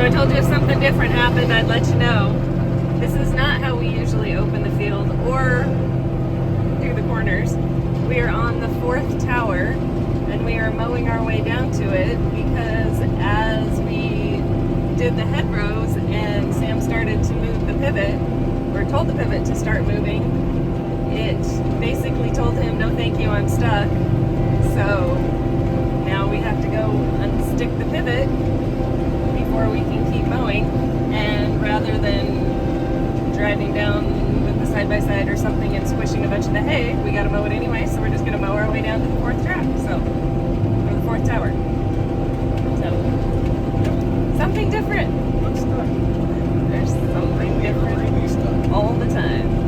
So I told you if something different happened, I'd let you know. This is not how we usually open the field or do the corners. We are on the 4th tower and we are mowing our way down to it because as we did the hedgerows and Sam started to move the pivot, or told the pivot to start moving, it basically told him, no thank you, I'm stuck. So now we have to go unstick the pivot before we can keep mowing, and rather than driving down with the side-by-side or something and squishing a bunch of the hay, we gotta mow it anyway, so we're just gonna mow our way down to the 4th track, or the 4th tower. So, something different. There's something different all the time.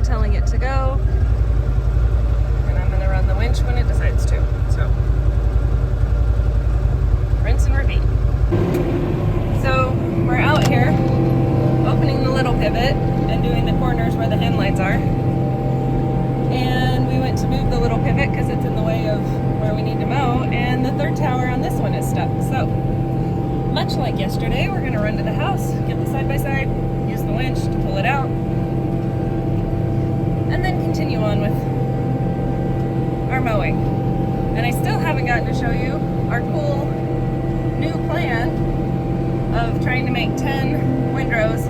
Telling it to go, and I'm going to run the winch when it decides to. So, rinse and repeat. So, we're out here opening the little pivot and doing the corners where the headlights are. And we went to move the little pivot because it's in the way of where we need to mow, and the 3rd tower on this one is stuck. So, much like yesterday, we're going to run to the house, get the side-by-side, use the winch to pull it out, and then continue on with our mowing. And I still haven't gotten to show you our cool new plan of trying to make 10 windrows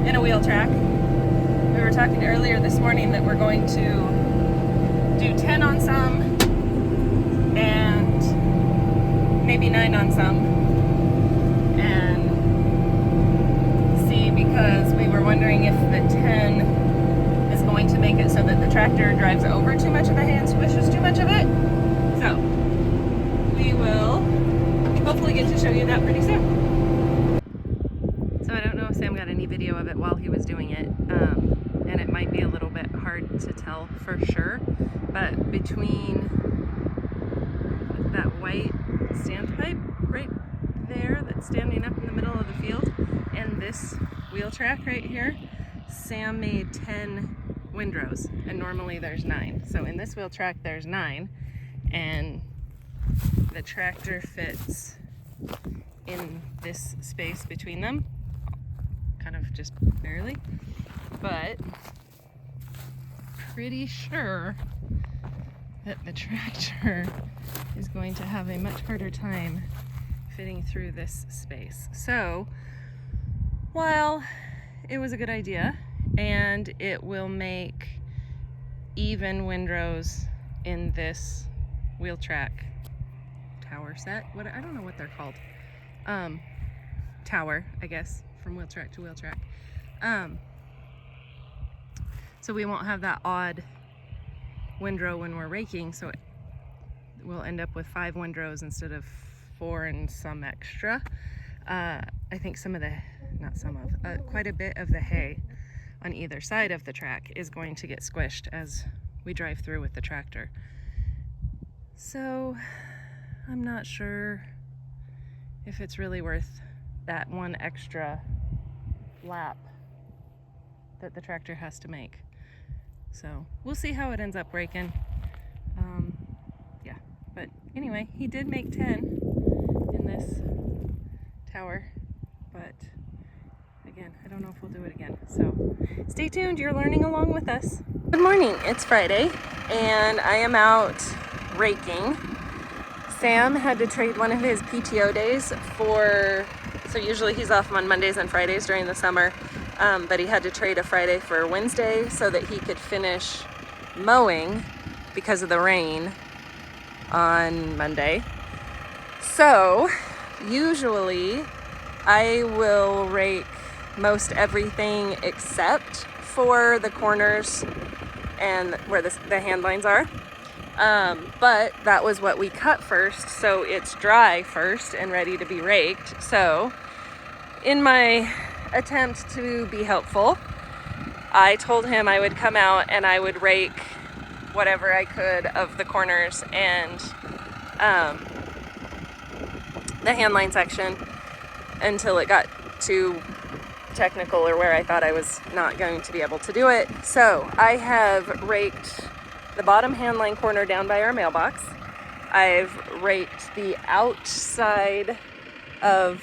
in a wheel track. We were talking earlier this morning that we're going to do 10 on some and maybe 9 on some, and see, because we were wondering if the 10 going to make it so that the tractor drives over too much of the hay and squishes too much of it. So we will hopefully get to show you that pretty soon. So I don't know if Sam got any video of it while he was doing it, and it might be a little bit hard to tell for sure, but between that white standpipe right there that's standing up in the middle of the field and this wheel track right here, Sam made 10 windrows, and normally there's 9. So in this wheel track there's 9, and the tractor fits in this space between them, kind of just barely, but pretty sure that the tractor is going to have a much harder time fitting through this space. So while it was a good idea and it will make even windrows in this wheel track tower set, I don't know what they're called, tower, I guess, from wheel track to wheel track, so we won't have that odd windrow when we're raking, so we'll end up with 5 windrows instead of 4 and some extra. I think quite a bit of the hay on either side of the track is going to get squished as we drive through with the tractor. So I'm not sure if it's really worth that one extra lap that the tractor has to make. So we'll see how it ends up breaking. Yeah, but anyway, he did make 10 in this tower, but again, I don't know if we'll do it again. So stay tuned, you're learning along with us. Good morning, it's Friday, and I am out raking. Sam had to trade one of his PTO days so usually he's off on Mondays and Fridays during the summer, but he had to trade a Friday for Wednesday so that he could finish mowing because of the rain on Monday. So usually I will rake most everything except for the corners and where the hand lines are. But that was what we cut first, so it's dry first and ready to be raked. So in my attempt to be helpful, I told him I would come out and I would rake whatever I could of the corners and the hand line section until it got too technical or where I thought I was not going to be able to do it. So I have raked the bottom hand line corner down by our mailbox. I've raked the outside of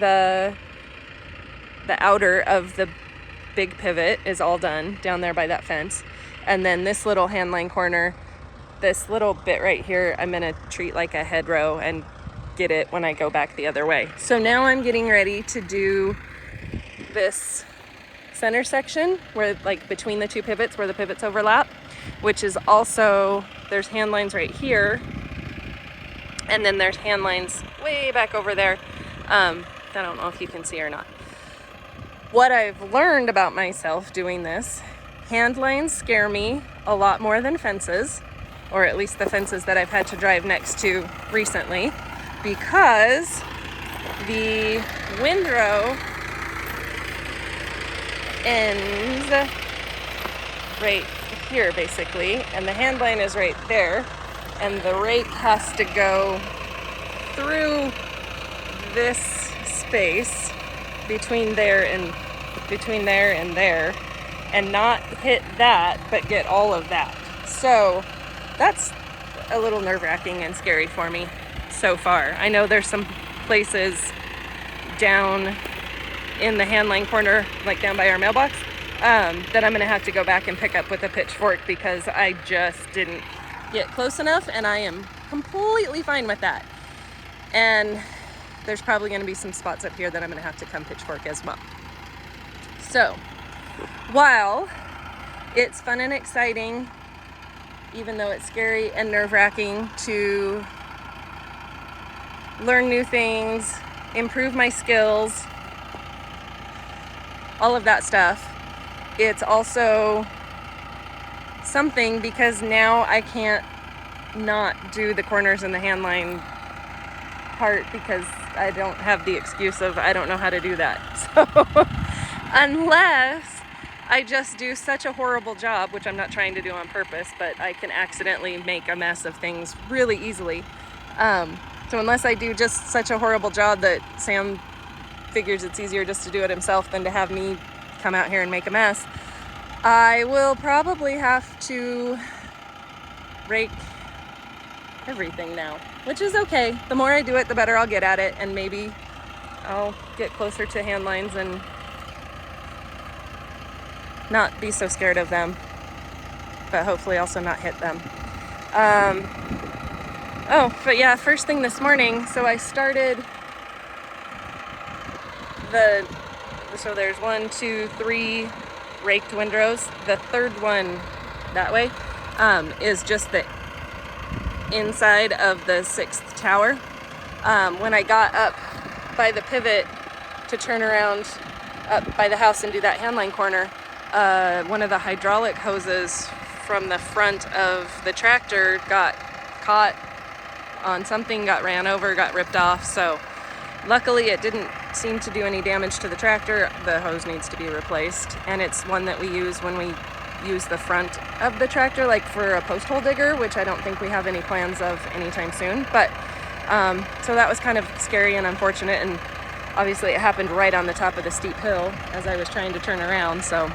the outer of the big pivot is all done down there by that fence. And then this little hand line corner, this little bit right here, I'm gonna treat like a hedgerow and get it when I go back the other way. So now I'm getting ready to do this center section where, like, between the two pivots where the pivots overlap, which is also, there's hand lines right here, and then there's hand lines way back over there. I don't know if you can see or not. What I've learned about myself doing this, hand lines scare me a lot more than fences, or at least the fences that I've had to drive next to recently, because the windrow ends right here basically, and the hand line is right there, and the rake has to go through this space between there and there and not hit that but get all of that. So that's a little nerve-wracking and scary for me so far. I know there's some places down in the hand line corner, like down by our mailbox, that I'm gonna have to go back and pick up with a pitchfork because I just didn't get close enough, and I am completely fine with that. And there's probably gonna be some spots up here that I'm gonna have to come pitchfork as well. So while it's fun and exciting, even though it's scary and nerve-wracking to learn new things, improve my skills, all of that stuff, it's also something because now I can't not do the corners and the hand line part because I don't have the excuse of I don't know how to do that. So unless I just do such a horrible job, which I'm not trying to do on purpose, but I can accidentally make a mess of things really easily. So unless I do just such a horrible job that Sam figures it's easier just to do it himself than to have me come out here and make a mess. I will probably have to rake everything now, which is okay. The more I do it, the better I'll get at it, and maybe I'll get closer to hand lines and not be so scared of them, but hopefully also not hit them. But yeah, first thing this morning, so I started so there's 1, 2, 3 raked windrows. The third one that way is just the inside of the 6th tower. When I got up by the pivot to turn around up by the house and do that handline corner, one of the hydraulic hoses from the front of the tractor got caught on something, got ran over, got ripped off. So luckily it didn't seem to do any damage to the tractor. The hose needs to be replaced, and it's one that we use when we use the front of the tractor, like for a post hole digger, which I don't think we have any plans of anytime soon. But so that was kind of scary and unfortunate, and obviously it happened right on the top of the steep hill as I was trying to turn around. So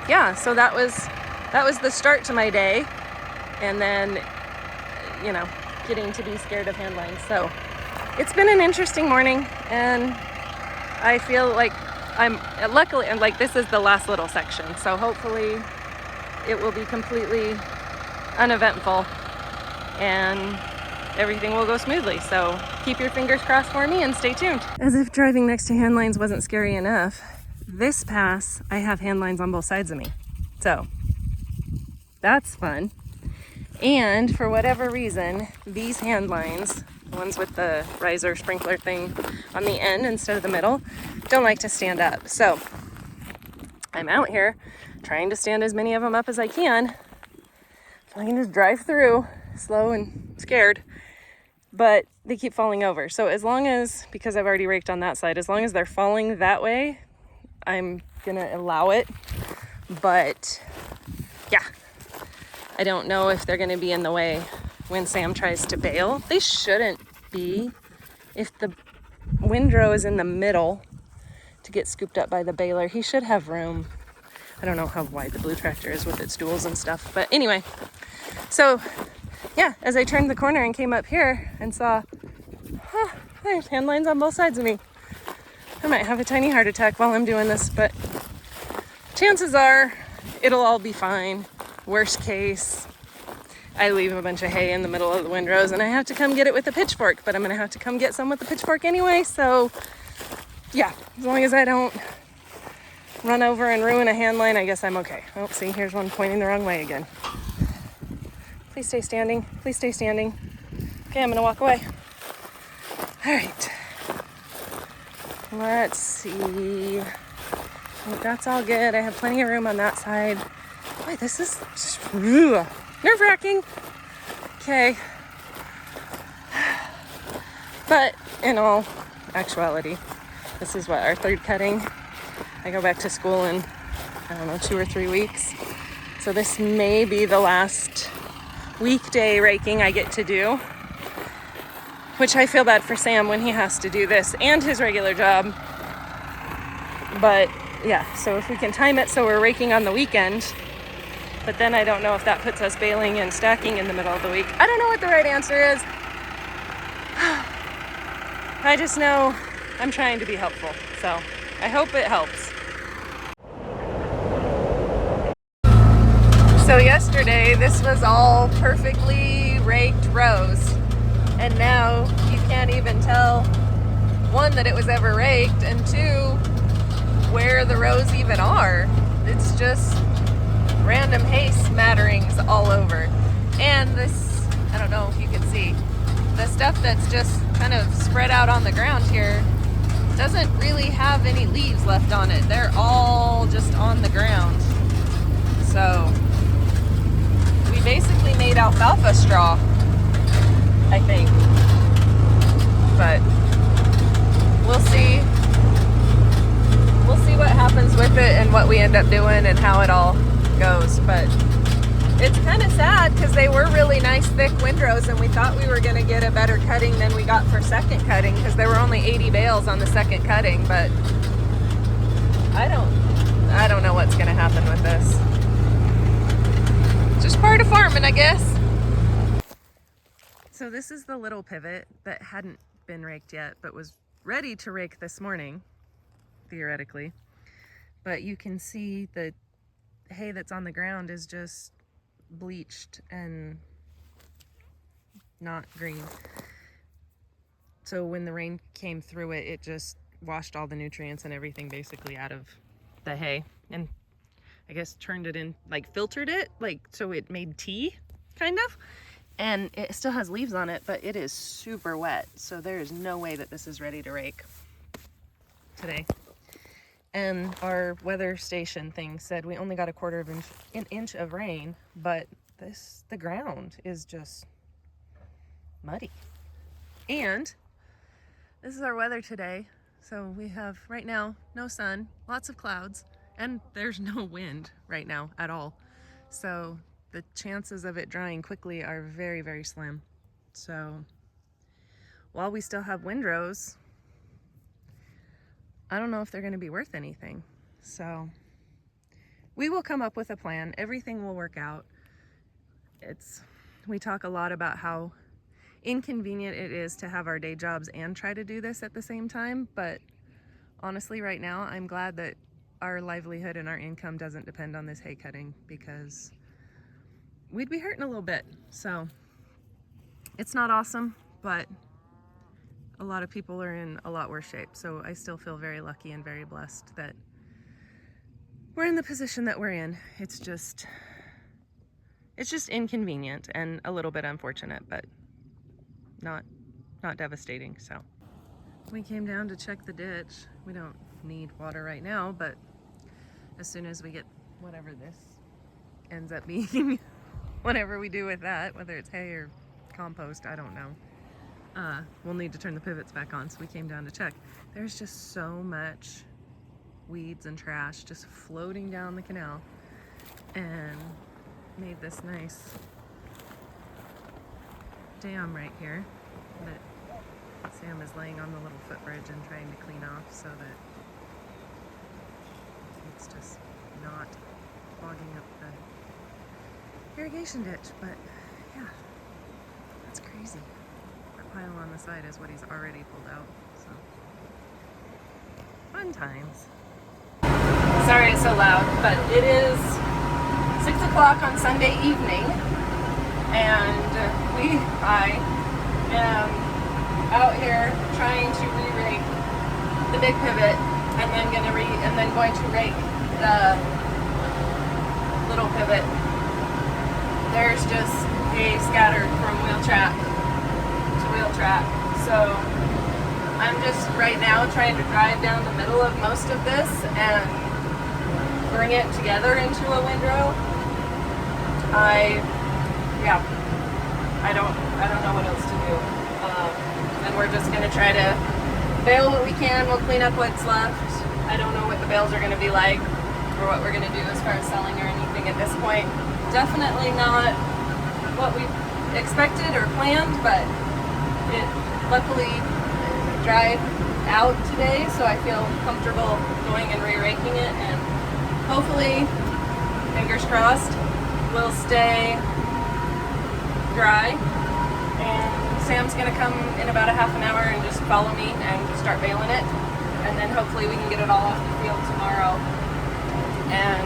yeah, so that was the start to my day, and then getting to be scared of hand lines. So it's been an interesting morning, and I feel like I'm luckily, and like this is the last little section, so hopefully it will be completely uneventful and everything will go smoothly. So keep your fingers crossed for me and stay tuned. As if driving next to hand lines wasn't scary enough, this pass I have hand lines on both sides of me, so that's fun. And for whatever reason, these hand lines, the ones with the riser sprinkler thing on the end instead of the middle, don't like to stand up. So I'm out here trying to stand as many of them up as I can. So I can just drive through slow and scared, but they keep falling over. So as long as, because I've already raked on that side, as long as they're falling that way, I'm gonna allow it. But yeah, I don't know if they're gonna be in the way when Sam tries to bail. They shouldn't be. If the windrow is in the middle to get scooped up by the baler, he should have room. I don't know how wide the blue tractor is with its duals and stuff, but anyway. So yeah, as I turned the corner and came up here and saw, there's hand lines on both sides of me. I might have a tiny heart attack while I'm doing this, but chances are it'll all be fine. Worst case, I leave a bunch of hay in the middle of the windrows and I have to come get it with a pitchfork, but I'm gonna have to come get some with the pitchfork anyway. So yeah, as long as I don't run over and ruin a hand line, I guess I'm okay. Oh, see, here's one pointing the wrong way again. Please stay standing. Please stay standing. Okay, I'm gonna walk away. All right. Let's see. Oh, that's all good. I have plenty of room on that side. Boy, this is nerve-wracking. Okay. But in all actuality, this is what, our third cutting. I go back to school in, 2 or 3 weeks. So this may be the last weekday raking I get to do, which I feel bad for Sam when he has to do this and his regular job. But yeah, so if we can time it so we're raking on the weekend, but then I don't know if that puts us baling and stacking in the middle of the week. I don't know what the right answer is. I just know I'm trying to be helpful, so I hope it helps. So yesterday, this was all perfectly raked rows, and now you can't even tell, one, that it was ever raked, and two, where the rows even are. It's just random hay smatterings all over. And this, I don't know if you can see, the stuff that's just kind of spread out on the ground here doesn't really have any leaves left on it. They're all just on the ground. So we basically made alfalfa straw, I think. But we'll see. We'll see what happens with it and what we end up doing and how it all goes. But it's kind of sad because they were really nice thick windrows, and we thought we were going to get a better cutting than we got for second cutting because there were only 80 bales on the second cutting. But I don't know what's gonna happen with this. Just part of farming, I guess. So this is the little pivot that hadn't been raked yet, but was ready to rake this morning, theoretically. But you can see the hay that's on the ground is just bleached and not green. So when the rain came through it, it just washed all the nutrients and everything basically out of the hay, and I guess turned it in, like filtered it, like so it made tea, kind of. And it still has leaves on it, but it is super wet. So there is no way that this is ready to rake today. And our weather station thing said we only got an inch of rain, but the ground is just muddy. And this is our weather today. So we have right now no sun, lots of clouds, and there's no wind right now at all. So the chances of it drying quickly are very, very slim. So while we still have windrows, I don't know if they're going to be worth anything. So we will come up with a plan. Everything will work out. We talk a lot about how inconvenient it is to have our day jobs and try to do this at the same time, but honestly right now I'm glad that our livelihood and our income doesn't depend on this hay cutting, because we'd be hurting a little bit. So it's not awesome, but a lot of people are in a lot worse shape. So I still feel very lucky and very blessed that we're in the position that we're in. It's just inconvenient and a little bit unfortunate, but not devastating. So we came down to check the ditch. We don't need water right now, but as soon as we get whatever this ends up being, whatever we do with that, whether it's hay or compost, I don't know, we'll need to turn the pivots back on. So we came down to check. There's just so much weeds and trash just floating down the canal, and made this nice dam right here that Sam is laying on the little footbridge and trying to clean off so that it's just not clogging up the irrigation ditch. But yeah, that's crazy. That pile on the side is what he's already pulled out. So fun times. Sorry it's so loud, but it is 6 o'clock on Sunday evening, and I am out here trying to re-rake the big pivot, and then going to rake the little pivot. There's just hay scattered from wheel track to wheel track. So I'm just right now trying to drive down the middle of most of this and bring it together into a windrow. I don't know what else to do. And we're just gonna try to bale what we can. We'll clean up what's left. I don't know what the bales are gonna be like or what we're gonna do as far as selling or anything at this point. Definitely not what we expected or planned, but it luckily dried out today, so I feel comfortable going and re-raking it, and hopefully, fingers crossed, will stay dry. And Sam's gonna come in about a half an hour and just follow me and start baling it, and then hopefully we can get it all off the field tomorrow and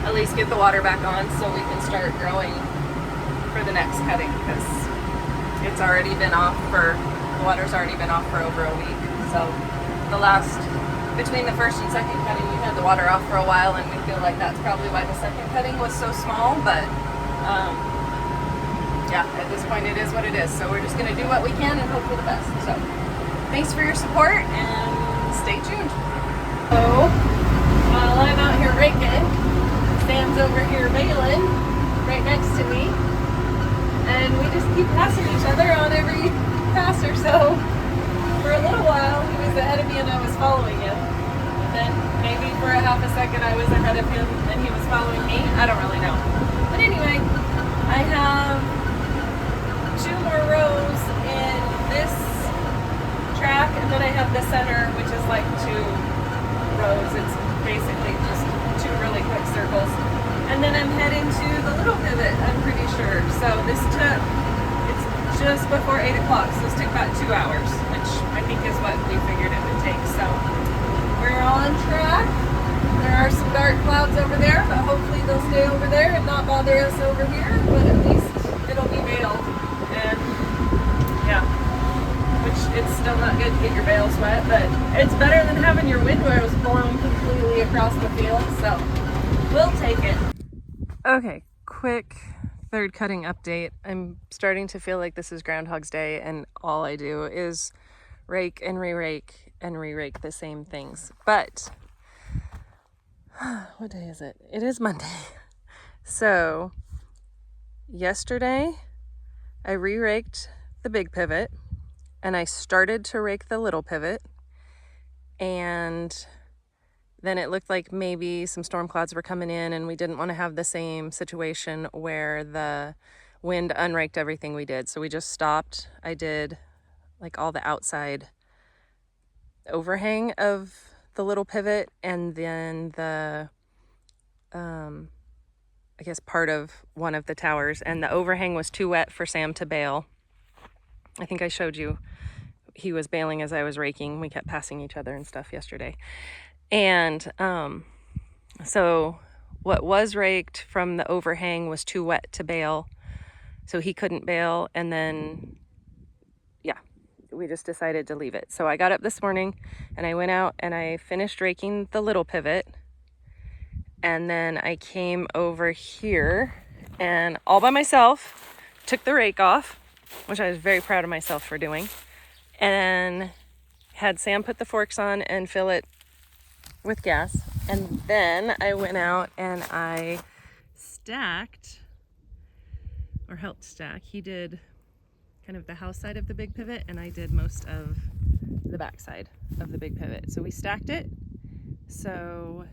at least get the water back on so we can start growing for the next cutting, because the water's already been off for over a week. So between the first and second cutting, we had the water off for a while, and we feel like that's probably why the second cutting was so small, but yeah, at this point it is what it is. So we're just gonna do what we can and hope for the best. So thanks for your support and stay tuned. So while I'm out here raking, Sam's over here baling right next to me, and we just keep passing each other on every pass or so. For a little while he was ahead of me and I was following him, and then maybe for a half a second I was ahead of him and he was following me. I don't really know, but anyway, I have 2 more rows in this track, and then I have the center, which is like 2 rows. It's basically just 2 really quick circles. And then I'm heading to the little pivot, I'm pretty sure. So it's just before 8 o'clock, so this took about 2 hours, which I think is what we figured it would take. So we're on track. There are some dark clouds over there, but hopefully they'll stay over there and not bother us over here, but at least it'll be veiled. And yeah, which it's still not good to get your bales wet, but it's better than having your windrows blown completely across the field, so we'll take it. Okay, quick third cutting update. I'm starting to feel like this is Groundhog's Day and all I do is rake and re-rake and re-rake the same things. But what day is it? It is Monday. So yesterday I re-raked the big pivot and I started to rake the little pivot, and then it looked like maybe some storm clouds were coming in and we didn't want to have the same situation where the wind unraked everything we did. So we just stopped. I did like all the outside overhang of the little pivot, and then the, I guess part of one of the towers, and the overhang was too wet for Sam to bale. I think I showed you he was bailing as I was raking. We kept passing each other and stuff yesterday. And so what was raked from the overhang was too wet to bale, so he couldn't bale. And then, yeah, we just decided to leave it. So I got up this morning and I went out and I finished raking the little pivot. And then I came over here and all by myself took the rake off, which I was very proud of myself for doing. And had Sam put the forks on and fill it with gas, and then I went out and I stacked, or helped stack. He did kind of the house side of the big pivot and I did most of the back side of the big pivot. So we stacked it. So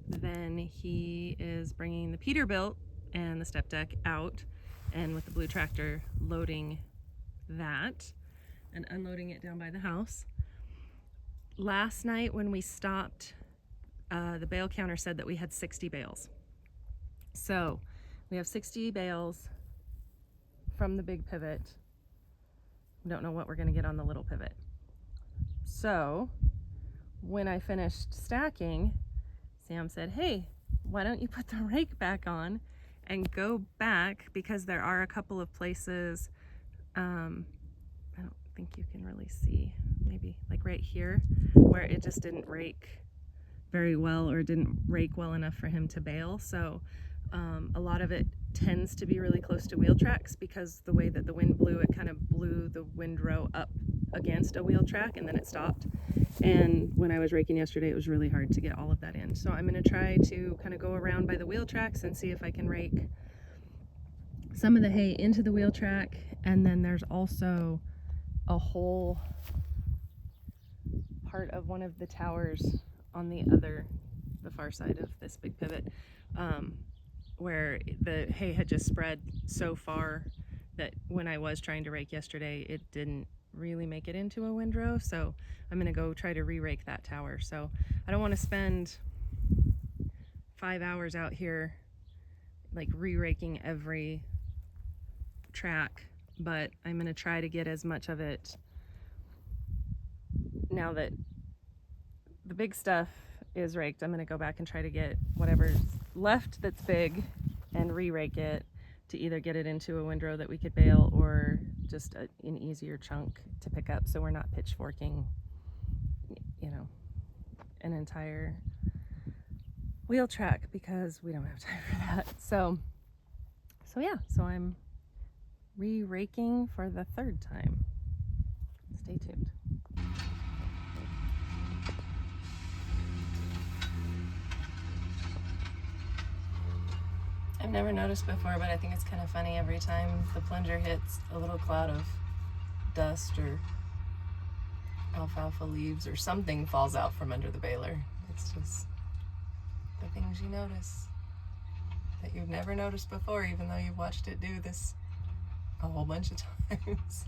then he is bringing the Peterbilt and the step deck out, and with the blue tractor loading that and unloading it down by the house. Last night when we stopped, the bale counter said that we had 60 bales. So we have 60 bales from the big pivot. We don't know what we're going to get on the little pivot. So when I finished stacking, Sam said, hey, why don't you put the rake back on and go back, because there are a couple of places, I don't think you can really see, maybe like right here, where it just didn't rake very well or didn't rake well enough for him to bale. So a lot of it tends to be really close to wheel tracks, because the way that the wind blew, it kind of blew the windrow up against a wheel track and then it stopped. And when I was raking yesterday, it was really hard to get all of that in. So I'm going to try to kind of go around by the wheel tracks and see if I can rake some of the hay into the wheel track. And then there's also a whole part of one of the towers on the far side of this big pivot, where the hay had just spread so far that when I was trying to rake yesterday, it didn't really make it into a windrow. So I'm gonna go try to re-rake that tower. So I don't want to spend 5 hours out here like re-raking every track, but I'm gonna try to get as much of it now that the big stuff is raked. I'm gonna go back and try to get whatever's left that's big and re-rake it to either get it into a windrow that we could bale, or just an easier chunk to pick up, so we're not pitchforking, you know, an entire wheel track, because we don't have time for that. So yeah, so I'm re-raking for the third time. Stay tuned. I've never noticed before, but I think it's kind of funny. Every time the plunger hits, a little cloud of dust or alfalfa leaves or something falls out from under the baler. It's just the things you notice that you've never noticed before, even though you've watched it do this a whole bunch of times.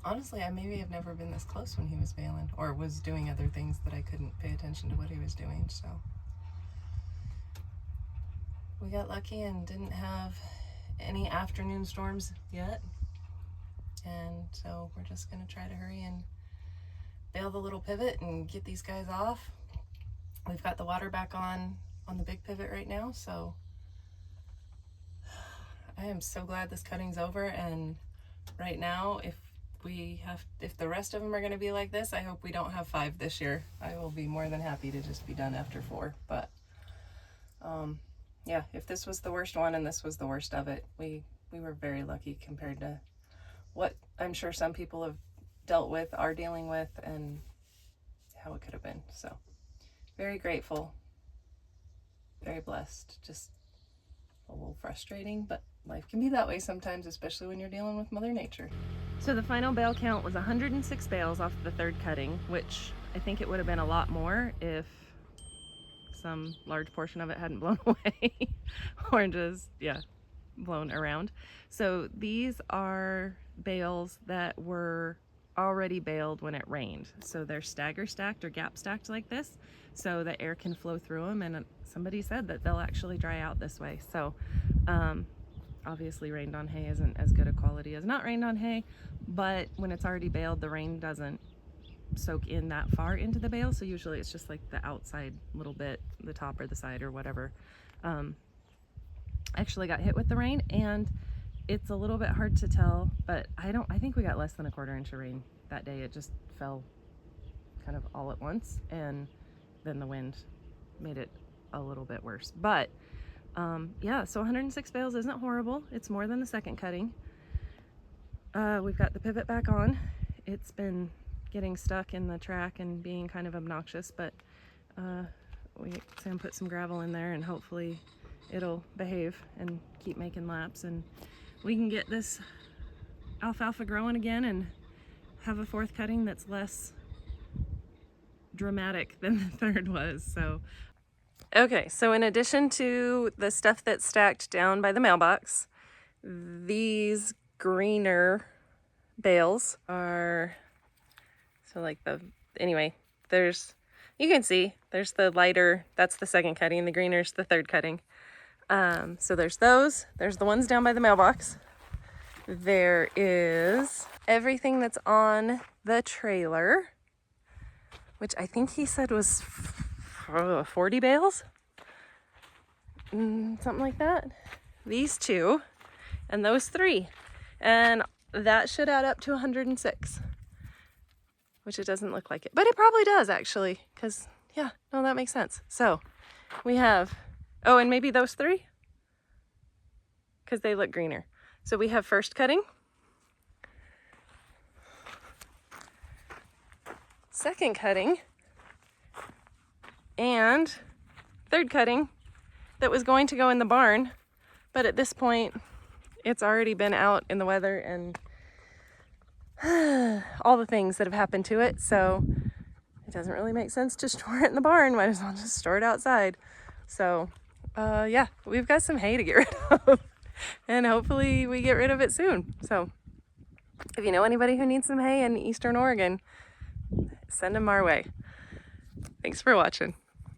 honestly, I maybe have never been this close when he was baling, or was doing other things that I couldn't pay attention to what he was doing. So we got lucky and didn't have any afternoon storms yet. And so we're just gonna try to hurry and bail the little pivot and get these guys off. We've got the water back on the big pivot right now, so I am so glad this cutting's over. And right now, if the rest of them are going to be like this, I hope we don't have 5 this year. I will be more than happy to just be done after 4. But yeah, if this was the worst one and this was the worst of it, we were very lucky compared to what I'm sure some people have dealt with, are dealing with, and how it could have been. So very grateful, very blessed. Just a little frustrating, but life can be that way sometimes, especially when you're dealing with Mother Nature. So the final bale count was 106 bales off the third cutting, which I think it would have been a lot more if some large portion of it hadn't blown away or just, yeah, blown around. So these are bales that were already baled when it rained. So they're stagger stacked or gap stacked like this, so the air can flow through them, and somebody said that they'll actually dry out this way. So obviously rained on hay isn't as good a quality as not rained on hay, but when it's already baled, the rain doesn't soak in that far into the bale, so usually it's just like the outside little bit, the top or the side or whatever, actually got hit with the rain. And it's a little bit hard to tell, but I think we got less than a quarter inch of rain that day. It just fell kind of all at once, and then the wind made it a little bit worse. But yeah, so 106 bales isn't horrible. It's more than the second cutting. We've got the pivot back on. It's been getting stuck in the track and being kind of obnoxious, but Sam put some gravel in there and hopefully it'll behave and keep making laps, and we can get this alfalfa growing again and have a fourth cutting that's less dramatic than the third was. So okay, so in addition to the stuff that's stacked down by the mailbox, these greener bales are, so like anyway, you can see, there's the lighter, that's the second cutting, the greener's the third cutting. So there's the ones down by the mailbox. There is everything that's on the trailer, which I think he said was 40 bales, something like that. These 2 and those 3, and that should add up to 106, which it doesn't look like it, but it probably does actually, because yeah, no, that makes sense. So we have, oh, and maybe those 3, because they look greener. So we have first cutting, second cutting, and third cutting that was going to go in the barn, but at this point it's already been out in the weather and all the things that have happened to it, so it doesn't really make sense to store it in the barn. Might as well just store it outside. So yeah, we've got some hay to get rid of and hopefully we get rid of it soon. So if you know anybody who needs some hay in Eastern Oregon, send them our way. Thanks for watching.